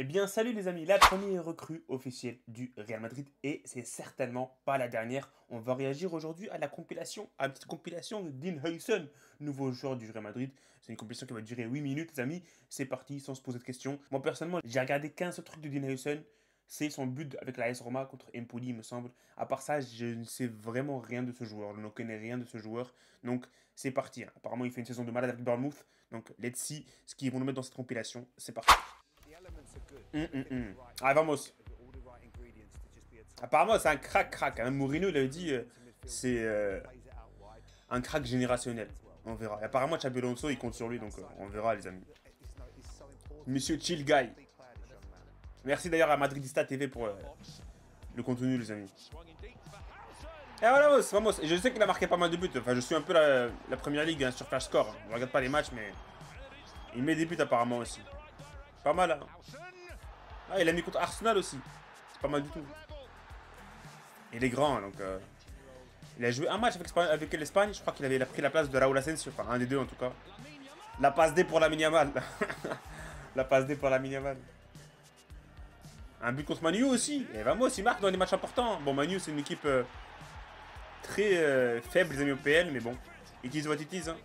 Eh bien, salut les amis, la première recrue officielle du Real Madrid et c'est certainement pas la dernière. On va réagir aujourd'hui à la compilation, à la petite compilation de Dean Huijsen, nouveau joueur du Real Madrid. C'est une compilation qui va durer 8 minutes, les amis. C'est parti, sans se poser de questions. Moi, personnellement, j'ai regardé qu'un seul truc de Dean Huijsen. C'est son but avec la AS Roma contre Empoli, il me semble. À part ça, je ne sais vraiment rien de ce joueur. Je ne connais rien de ce joueur. Donc, c'est parti, hein. Apparemment, il fait une saison de malade avec Bournemouth. Donc, let's see ce qu'ils vont nous mettre dans cette compilation. C'est parti. Ah, vamos. Apparemment, c'est un crack. Hein. Mourinho, il avait dit, c'est un crack générationnel. On verra. Et apparemment, Xabi Alonso, il compte sur lui, donc on verra, les amis. Monsieur Chill Guy. Merci d'ailleurs à Madridista TV pour le contenu, les amis. Et voilà, vamos. Et je sais qu'il a marqué pas mal de buts. Enfin, je suis un peu la première ligue hein, sur Flash Score. On regarde pas les matchs, mais il met des buts apparemment aussi. Pas mal, hein. Ah, il a mis contre Arsenal aussi. C'est pas mal du tout. Il est grand, donc... il a joué un match avec l'Espagne. Je crois qu'il avait pris la place de Raúl Asensio. Enfin, un des deux, en tout cas. La passe D pour la Yamal. La passe D pour la Yamal. Un but contre Manu aussi. Et Vamos, il marque dans des matchs importants. Bon, Manu, c'est une équipe très faible, les amis, au PL. Mais bon, it is what it is. Hein.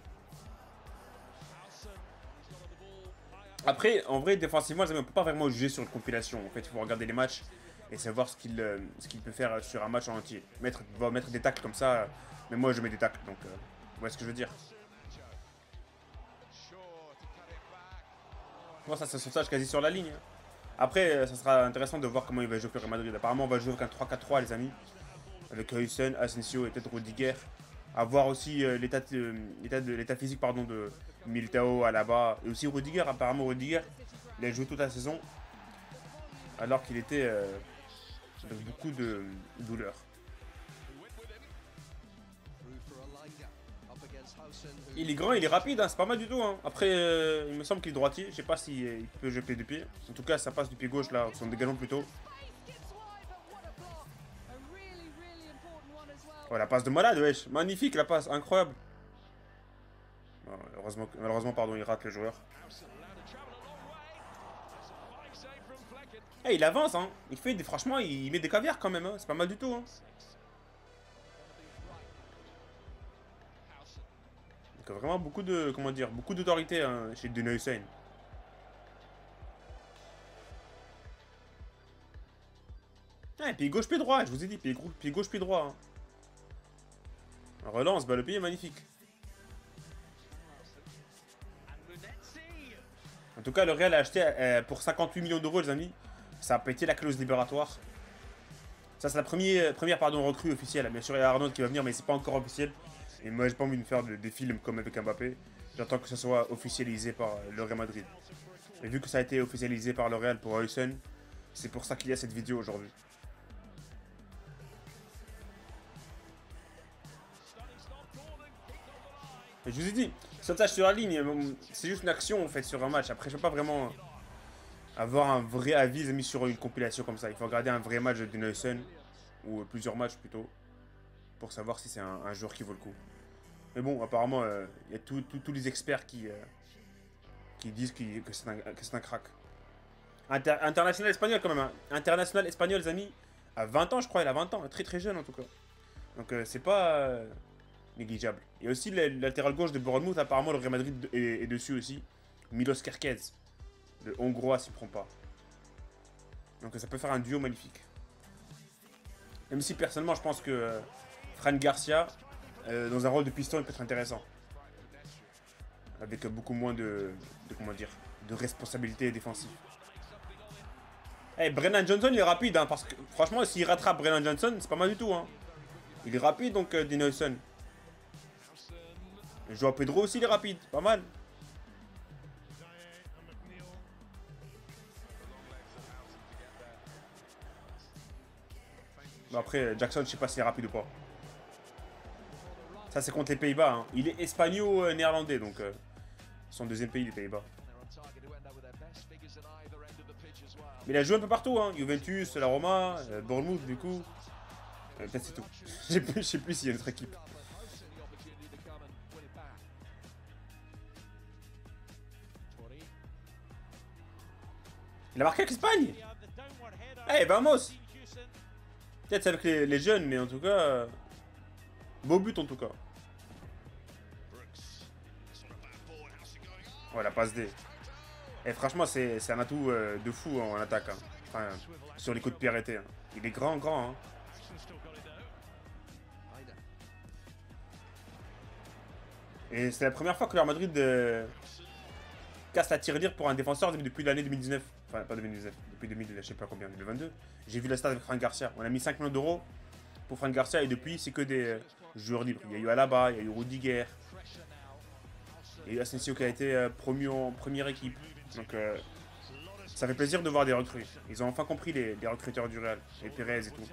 Après, en vrai, défensivement, les amis, on peut pas vraiment juger sur une compilation. En fait, il faut regarder les matchs et savoir ce qu'il peut faire sur un match en entier. Mettre des tacles comme ça, mais moi je mets des tacles, donc vous voyez ce que je veux dire. Bon, ça, c'est son sauvetage quasi sur la ligne. Hein. Après, ça sera intéressant de voir comment il va jouer au Real Madrid. Apparemment, on va jouer avec un 3-4-3, les amis. Avec Huijsen, Asensio et peut-être Rudiger. À voir aussi l'état physique pardon, de Militao, Alaba. Et aussi Rudiger, apparemment Rudiger, il a joué toute la saison. Alors qu'il était avec beaucoup de douleur. Il est grand, il est rapide, hein, c'est pas mal du tout. Hein. Après, il me semble qu'il est droitier. Je sais pas s'il peut jeter du pied. En tout cas, ça passe du pied gauche là, son dégagement plutôt. Oh, la passe de malade, wesh. Magnifique la passe, incroyable. Non, malheureusement, pardon, il rate le joueur. Hey, il avance, hein. Il fait des, franchement, il met des caviars quand même. Hein. C'est pas mal du tout. Hein. Donc, vraiment beaucoup de, comment dire, beaucoup d'autorité hein, chez Dean Huijsen. Ah, et pied gauche, pied droit, je vous ai dit, pied gauche, pied droit. Hein. Relance, bah le pied est magnifique. En tout cas, le Real a acheté pour 58 millions d'euros, les amis. Ça a pété la clause libératoire. Ça, c'est la première recrue officielle. Bien sûr, il y a Arnold qui va venir, mais c'est pas encore officiel. Et moi, j'ai pas envie de faire des films comme avec Mbappé. J'attends que ça soit officialisé par le Real Madrid. Et vu que ça a été officialisé par le Real pour Huijsen, c'est pour ça qu'il y a cette vidéo aujourd'hui. Et je vous ai dit, sauvetage sur la ligne, c'est juste une action en fait sur un match. Après, je peux pas vraiment avoir un vrai avis mis sur une compilation comme ça. Il faut regarder un vrai match de Huijsen, ou plusieurs matchs plutôt, pour savoir si c'est un joueur qui vaut le coup. Mais bon, apparemment, il y a tous les experts qui disent que c'est un crack. International espagnol quand même. Hein. International espagnol, les amis. À 20 ans, je crois, il a 20 ans. Très très jeune en tout cas. Donc c'est pas négligeable. Et aussi le latéral gauche de Bournemouth, apparemment le Real Madrid est dessus aussi. Milos Kerkez. Le hongrois s'y prend pas. Donc ça peut faire un duo magnifique. Même si personnellement je pense que Fran Garcia, dans un rôle de piston, il peut être intéressant. Avec beaucoup moins comment dire, de responsabilité défensive. Hey, Brennan Johnson il est rapide hein, parce que franchement s'il rattrape Brennan Johnson c'est pas mal du tout hein. Il est rapide donc Dean Huijsen. Joao Pedro aussi il est rapide, pas mal. Bon, après Jackson je sais pas s'il est rapide ou pas. Ça c'est contre les Pays-Bas. Hein. Il est espagnol-néerlandais donc son deuxième pays les Pays-Bas. Mais il a joué un peu partout, hein. Juventus, la Roma, Bournemouth du coup. Peut-être c'est tout. Je sais plus s'il y a une autre équipe. Il a marqué avec l'Espagne. Eh, vamos. Peut-être c'est avec les jeunes, mais en tout cas... beau but en tout cas. Ouais, la passe D. Et franchement, c'est un atout de fou en attaque. Hein. Enfin, sur les coups de pied arrêtés. Hein. Il est grand, grand. Hein. Et c'est la première fois que le Real Madrid casse la tirelire pour un défenseur depuis l'année 2019. Enfin, pas 2019, depuis 2000, je sais pas combien, 2022. J'ai vu la stat avec Franck Garcia. On a mis 5 millions d'euros pour Franck Garcia et depuis, c'est que des joueurs libres. Il y a eu Alaba, il y a eu Rudiger. Il y a eu Asensio qui a été promu en première équipe. Donc, ça fait plaisir de voir des recrues. Ils ont enfin compris les recruteurs du Real, les Pérez et tout.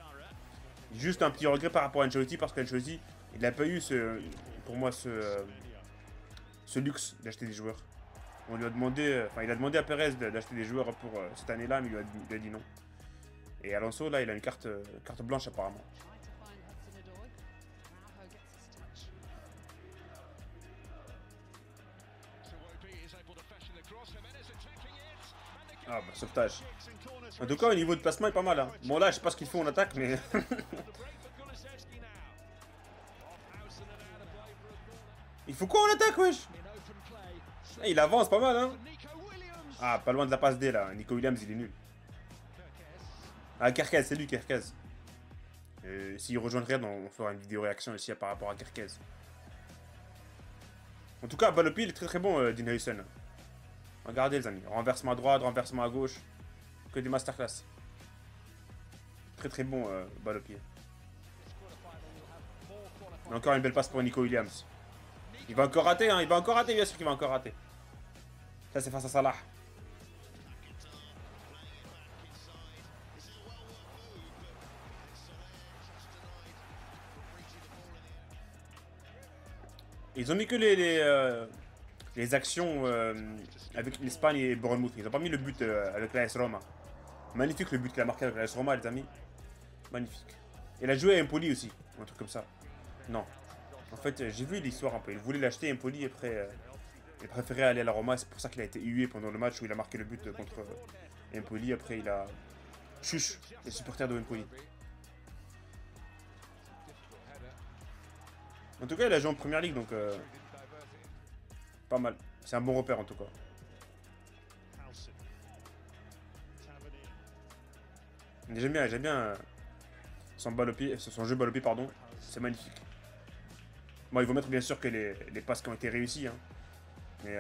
Juste un petit regret par rapport à Ancelotti parce qu'Ancelotti, il n'a pas eu pour moi ce luxe d'acheter des joueurs. On lui a demandé, enfin il a demandé à Pérez d'acheter des joueurs pour cette année-là, mais il a dit non. Et Alonso, là, il a une carte blanche apparemment. Ah bah sauvetage. En tout cas au niveau de placement il est pas mal hein. Bon là je sais pas ce qu'il faut en attaque mais... il faut quoi en attaque wesh? Il avance pas mal hein. Ah pas loin de la passe D là. Nico Williams il est nul. Ah Kerkez c'est lui Kerkez. S'il rejoint le Real on fera une vidéo réaction ici par rapport à Kerkez. En tout cas balle au pied il est très très bon Dean Huijsen. Regardez les amis. Renversement à droite, renversement à gauche. Que des masterclass. Très très bon balle au pied. Encore une belle passe pour Nico Williams. Il va encore rater, hein. Il va encore rater, bien sûr qu'il va encore rater. Ça, c'est face à Salah. Ils ont mis que les actions avec l'Espagne et Bournemouth. Ils n'ont pas mis le but avec l'AS Roma. Magnifique le but qu'il a marqué avec l'AS Roma, les amis. Magnifique. Il a joué à Empoli aussi, un truc comme ça. Non. En fait, j'ai vu l'histoire un peu. Il voulait l'acheter Empoli après... il préférait aller à la Roma, c'est pour ça qu'il a été hué pendant le match où il a marqué le but contre Empoli. Après, il a chuche les supporters de Empoli. En tout cas, il a joué en première ligue, donc pas mal. C'est un bon repère en tout cas. J'aime bien son jeu balle au pied, pardon. C'est magnifique. Bon, il faut mettre bien sûr que les passes qui ont été réussies, hein. Mais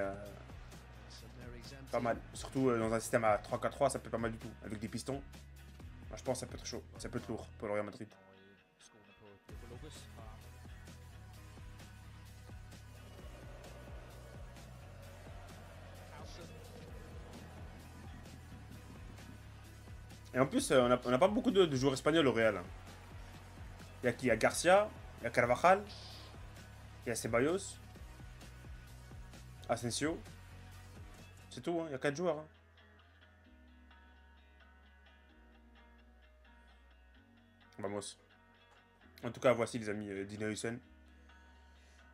pas mal. Surtout dans un système à 3-4-3, ça peut être pas mal du tout. Avec des pistons, moi, je pense que ça peut être chaud. Ça peut être lourd pour le Real Madrid. Et en plus, on n'a pas beaucoup de joueurs espagnols au Real. Hein. Il y a qui? Il y a Garcia, il y a Carvajal, il y a Ceballos, Asensio. C'est tout, hein. Il y a 4 joueurs. Hein. Vamos. En tout cas, voici les amis Dean Huijsen.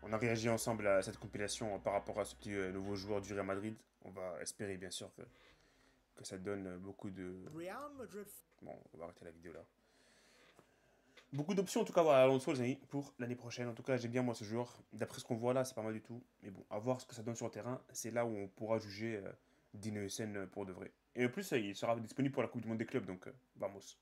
On a réagi ensemble à cette compilation par rapport à ce petit nouveau joueur du Real Madrid. On va espérer bien sûr que ça donne beaucoup de... Bon, on va arrêter la vidéo là. Beaucoup d'options en tout cas voilà, à Alonso les amis pour l'année prochaine. En tout cas, j'ai bien moi ce joueur. D'après ce qu'on voit là, c'est pas mal du tout. Mais bon, à voir ce que ça donne sur le terrain. C'est là où on pourra juger Dean Huijsen pour de vrai. Et en plus, il sera disponible pour la Coupe du Monde des clubs. Donc, vamos.